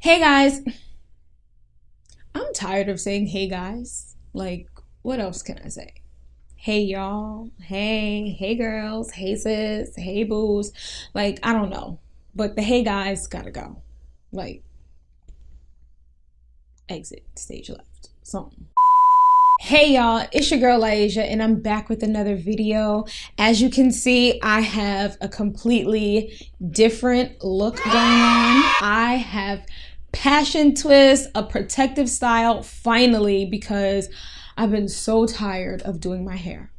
Hey guys, I'm tired of saying hey guys. Like, what else can I say? Hey y'all, hey girls, hey sis, hey boos. Like, I don't know. But the hey guys gotta go. Like, exit, stage left, something. Hey y'all, it's your girl Lyasia and I'm back with another video. As you can see, I have a completely different look going on. I have passion twist, a protective style finally, because I've been so tired of doing my hair.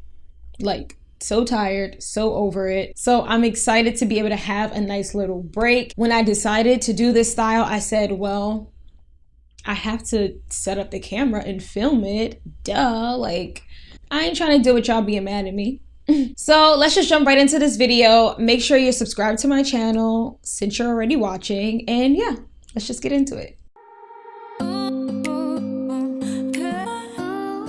Like, so tired, so over it. So I'm excited to be able to have a nice little break. When I decided to do this style, I said, well, I have to set up the camera and film it. Duh, like, I ain't trying to deal with y'all being mad at me. So let's just jump right into this video. Make sure you're subscribed to my channel since you're already watching. And yeah, let's just get into it.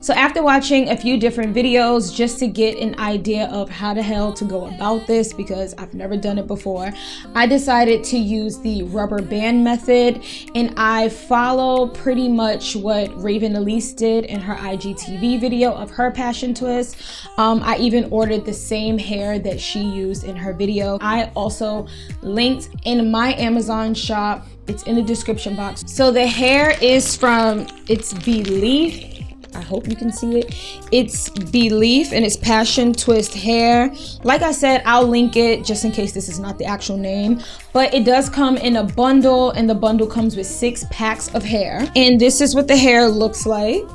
So after watching a few different videos just to get an idea of how the hell to go about this, because I've never done it before, I decided to use the rubber band method, and I follow pretty much what Raven Elise did in her IGTV video of her passion twist. I even ordered the same hair that she used in her video. I also linked in my Amazon shop. It's in the description box. So the hair is from, it's Belief. I hope you can see it. It's Belief and it's passion twist hair. Like I said, I'll link it just in case this is not the actual name, but it does come in a bundle, and the bundle comes with 6 packs of hair. And this is what the hair looks like.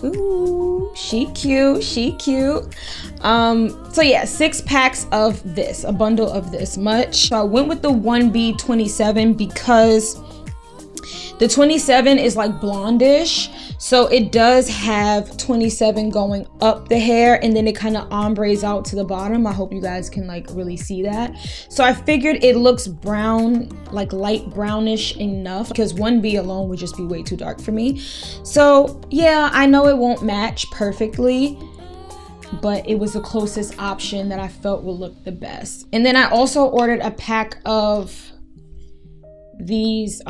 Ooh, she cute, she cute. So yeah, 6 packs of this, a bundle of this much. So I went with the 1B27 because the 27 is like blondish, so it does have 27 going up the hair, and then it kind of ombres out to the bottom. I hope you guys can like really see that. So I figured it looks brown, like light brownish enough, because 1B alone would just be way too dark for me. So yeah, I know it won't match perfectly, but it was the closest option that I felt would look the best. And then I also ordered a pack of these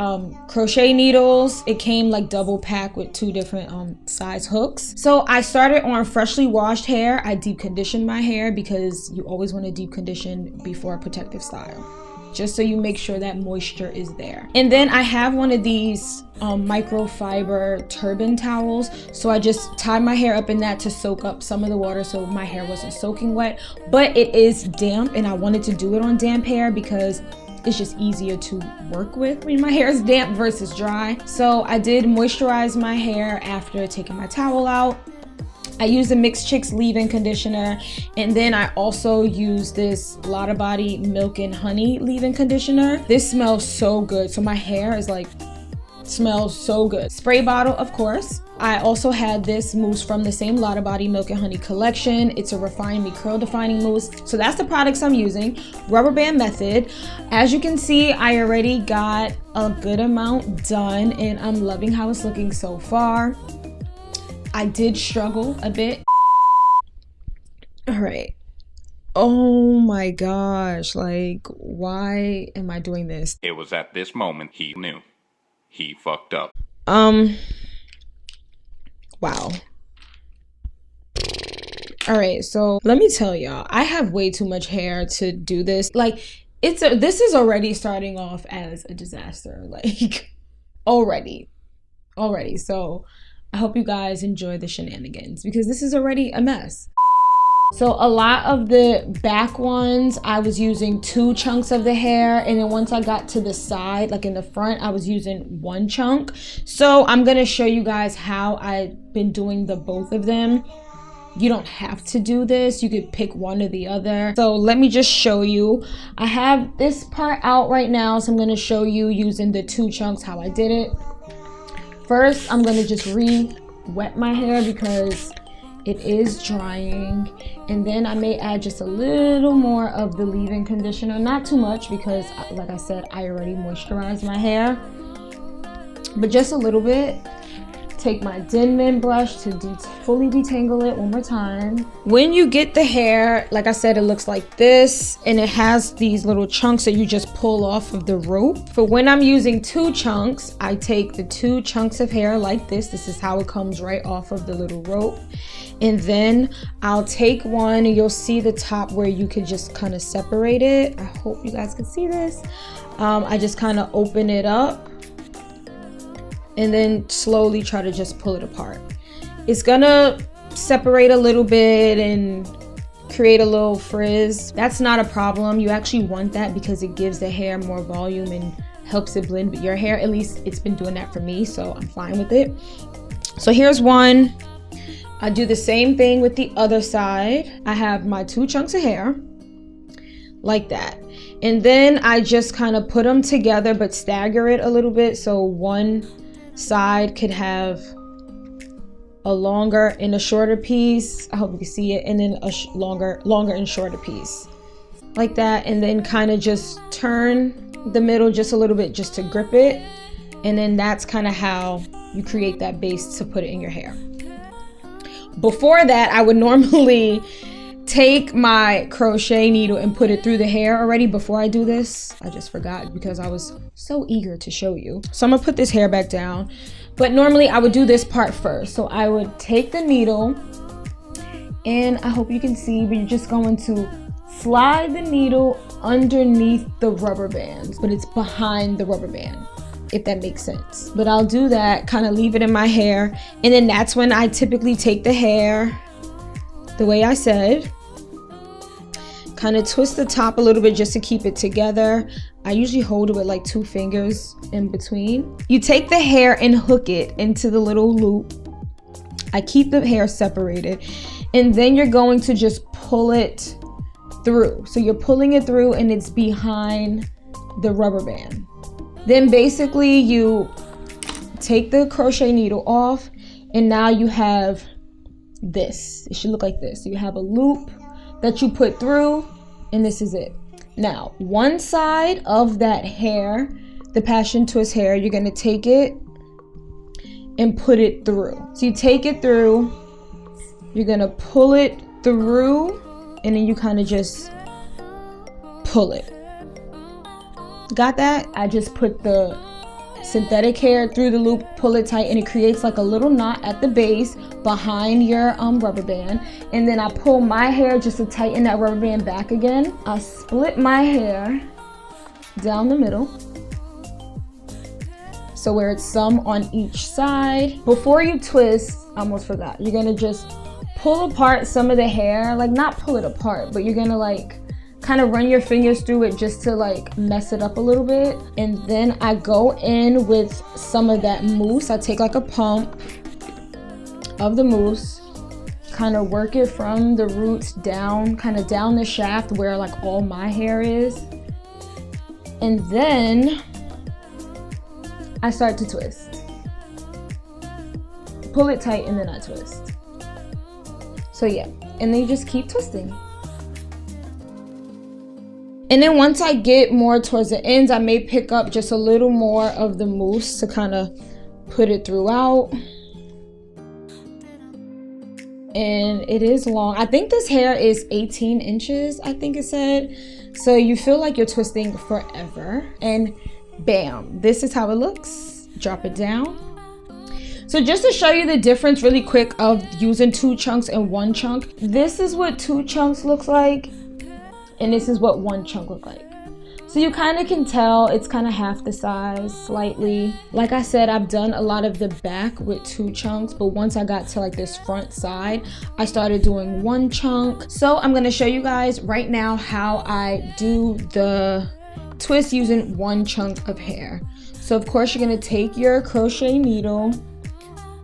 crochet needles. It came like double pack with 2 different size hooks. So I started on freshly washed hair. I deep conditioned my hair because you always want to deep condition before a protective style, just so you make sure that moisture is there. And then I have one of these microfiber turban towels, so I just tied my hair up in that to soak up some of the water so my hair wasn't soaking wet. But it is damp, and I wanted to do it on damp hair because it's just easier to work with when my hair is damp versus dry. So I did moisturize my hair after taking my towel out. I used the Mixed Chicks leave-in conditioner, and then I also used this Lotta Body Milk and Honey leave-in conditioner. This smells so good. So my hair is like, smells so good. Spray bottle, of course. I also had this mousse from the same Lotta Body Milk and Honey collection. It's a Refine Me Curl Defining Mousse. So that's the products I'm using. Rubber band method. As you can see, I already got a good amount done, and I'm loving how it's looking so far. I did struggle a bit. All right. Oh my gosh, like, why am I doing this? It was at this moment he knew. He fucked up. Wow. All right, so let me tell y'all, I have way too much hair to do this. Like, this is already starting off as a disaster, like, already. So I hope you guys enjoy the shenanigans, because this is already a mess. So a lot of the back ones, I was using 2 chunks of the hair, and then once I got to the side, like in the front, I was using 1 chunk. So I'm gonna show you guys how I've been doing the both of them. You don't have to do this, you could pick one or the other. So let me just show you. I have this part out right now, so I'm gonna show you using the 2 chunks how I did it. First, I'm gonna just re-wet my hair because it is drying, and then I may add just a little more of the leave-in conditioner, not too much because like I said, I already moisturized my hair, but just a little bit. take my Denman brush to fully detangle it one more time. When you get the hair, like I said, it looks like this, and it has these little chunks that you just pull off of the rope. For when I'm using 2 chunks, I take the 2 chunks of hair like this. This is how it comes right off of the little rope. And then I'll take one, and you'll see the top where you could just kind of separate it. I hope you guys can see this. I just kind of open it up and then slowly try to just pull it apart. It's gonna separate a little bit and create a little frizz. That's not a problem. You actually want that because it gives the hair more volume and helps it blend with your hair. At least it's been doing that for me, so I'm fine with it. So here's one. I do the same thing with the other side. I have my 2 chunks of hair like that. And then I just kind of put them together but stagger it a little bit so one side could have a longer and a shorter piece. I hope you can see it. And then a longer and shorter piece like that. And then kind of just turn the middle just a little bit just to grip it. And then that's kind of how you create that base to put it in your hair. Before that, I would normally take my crochet needle and put it through the hair already. Before I do this, I just forgot because I was so eager to show you. So I'm gonna put this hair back down, but normally I would do this part first. So I would take the needle, and I hope you can see, but you're just going to slide the needle underneath the rubber bands, but it's behind the rubber band, if that makes sense. But I'll do that, kind of leave it in my hair, and then that's when I typically take the hair the way I said, kind of twist the top a little bit just to keep it together. I usually hold it with like 2 fingers in between. You take the hair and hook it into the little loop. I keep the hair separated, and then you're going to just pull it through. So you're pulling it through and it's behind the rubber band. Then basically you take the crochet needle off, and now you have this. It should look like this. You have a loop that you put through, and this is it. Now, one side of that hair, the passion twist hair, you're gonna take it and put it through. So you take it through, you're gonna pull it through, and then you kind of just pull it. Got that? I just put the synthetic hair through the loop, pull it tight, and it creates like a little knot at the base behind your rubber band. And then I pull my hair just to tighten that rubber band back again. I split my hair down the middle, so where it's some on each side. Before you twist, I almost forgot, you're gonna just pull apart some of the hair, like not pull it apart, but you're gonna like kind of run your fingers through it just to like mess it up a little bit. And then I go in with some of that mousse. I take like a pump of the mousse, kind of work it from the roots down, kind of down the shaft where like all my hair is. And then I start to twist. Pull it tight and then I twist. So yeah, and then you just keep twisting. And then once I get more towards the ends, I may pick up just a little more of the mousse to kind of put it throughout. And it is long. I think this hair is 18 inches, I think it said. So you feel like you're twisting forever. And bam, this is how it looks. Drop it down. So just to show you the difference really quick of using 2 chunks and 1 chunk, this is what 2 chunks looks like. And this is what 1 chunk look like. So you kind of can tell it's kind of half the size, slightly. Like I said, I've done a lot of the back with 2 chunks, but once I got to like this front side, I started doing 1 chunk. So I'm gonna show you guys right now how I do the twist using 1 chunk of hair. So of course you're gonna take your crochet needle,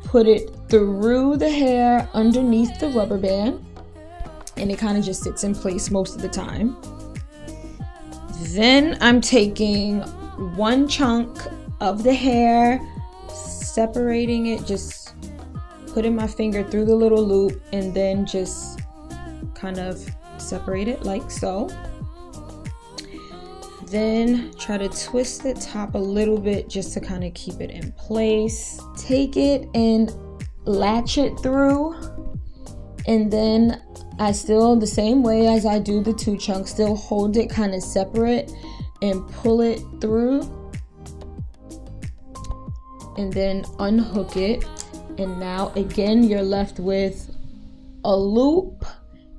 put it through the hair underneath the rubber band, and it kind of just sits in place most of the time. Then I'm taking 1 chunk of the hair, separating it, just putting my finger through the little loop, and then just kind of separate it like so. then try to twist the top a little bit just to kind of keep it in place. Take it and latch it through, and then I still, the same way as I do the 2 chunks, still hold it kind of separate and pull it through, and then unhook it. And now again, you're left with a loop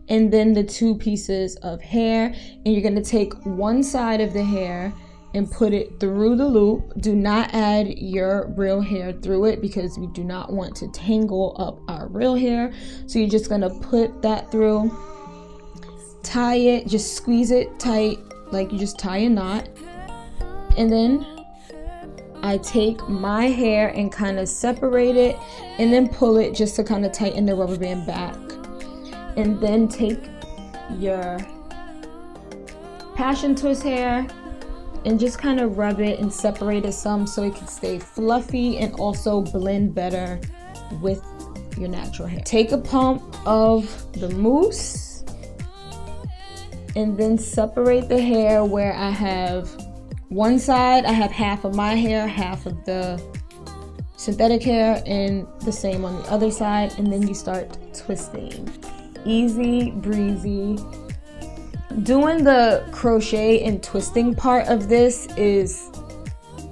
and then the 2 pieces of hair, and you're gonna take one side of the hair and put it through the loop. Do not add your real hair through it because we do not want to tangle up our real hair. So you're just gonna put that through, tie it, just squeeze it tight like you just tie a knot. And then I take my hair and kind of separate it and then pull it just to kind of tighten the rubber band back. And then take your passion twist hair and just kind of rub it and separate it some so it can stay fluffy and also blend better with your natural hair. Take a pump of the mousse and then separate the hair where I have one side, I have half of my hair, half of the synthetic hair, and the same on the other side, and then you start twisting. Easy breezy. Doing the crochet and twisting part of this is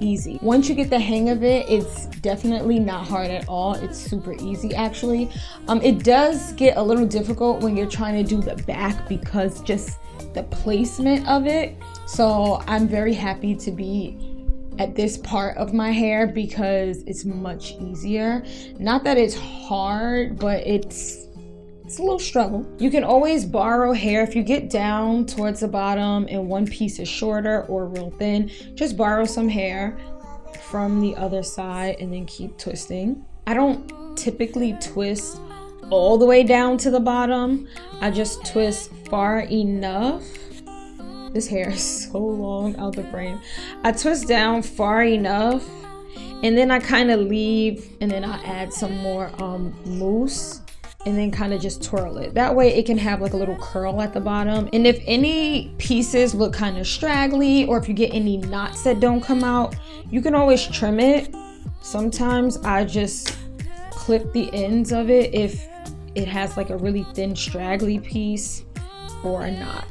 easy. Once you get the hang of it, it's definitely not hard at all. It's super easy actually. It does get a little difficult when you're trying to do the back because just the placement of it. So I'm very happy to be at this part of my hair because it's much easier. Not that it's hard, but it's a little struggle. You can always borrow hair if you get down towards the bottom and one piece is shorter or real thin. Just borrow some hair from the other side and then keep twisting. I don't typically twist all the way down to the bottom. I just twist far enough. This hair is so long out the frame. I twist down far enough and then I kind of leave, and then I add some more mousse and then kind of just twirl it. That way it can have like a little curl at the bottom. And if any pieces look kind of straggly or if you get any knots that don't come out, you can always trim it. Sometimes I just clip the ends of it if it has like a really thin straggly piece or a knot.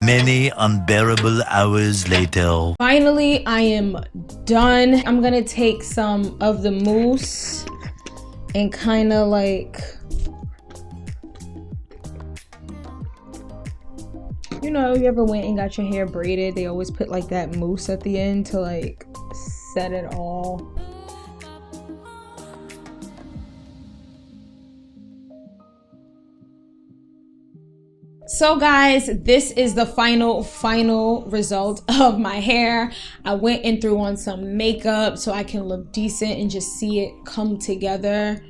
Many unbearable hours later. Finally, I am done. I'm gonna take some of the mousse and kind of like, you know, you ever went and got your hair braided? They always put like that mousse at the end to like set it all. So guys, this is the final result of my hair. I went and threw on some makeup so I can look decent and just see it come together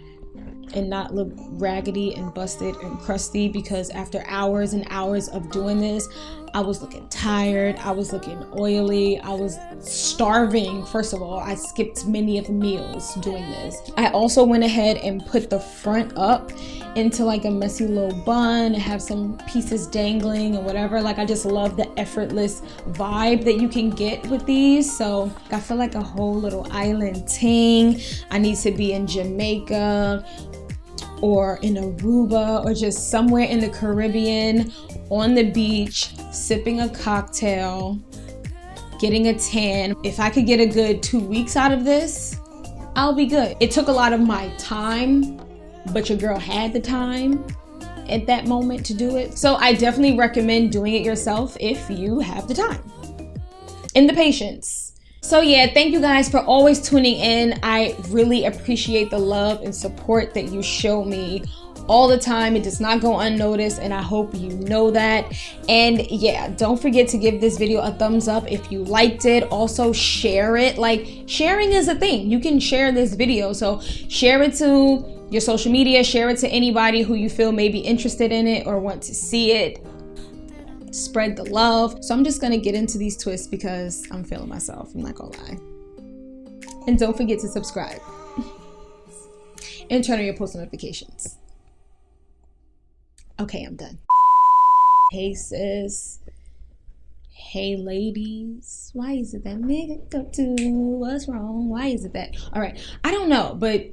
and not look raggedy and busted and crusty, because after hours and hours of doing this, I was looking tired, I was looking oily, I was starving. First of all, I skipped many of the meals doing this. I also went ahead and put the front up into like a messy little bun and have some pieces dangling and whatever. Like, I just love the effortless vibe that you can get with these. So I feel like a whole little island ting. I need to be in Jamaica or in Aruba or just somewhere in the Caribbean on the beach, sipping a cocktail, getting a tan. If I could get a good 2 weeks out of this, I'll be good. It took a lot of my time but your girl had the time at that moment to do it. So I definitely recommend doing it yourself if you have the time and the patience. So yeah, thank you guys for always tuning in. I really appreciate the love and support that you show me all the time. It does not go unnoticed, and I hope you know that. And yeah, don't forget to give this video a thumbs up if you liked it. Also share it. Like, sharing is a thing. You can share this video, so share it to your social media, share it to anybody who you feel may be interested in it or want to see it. Spread the love. So I'm just gonna get into these twists because I'm feeling myself, I'm not gonna lie. And don't forget to subscribe and turn on your post notifications. Okay, I'm done. Hey sis. Hey ladies. Why is it that nigga go to what's wrong? Why is it that? All right, I don't know, but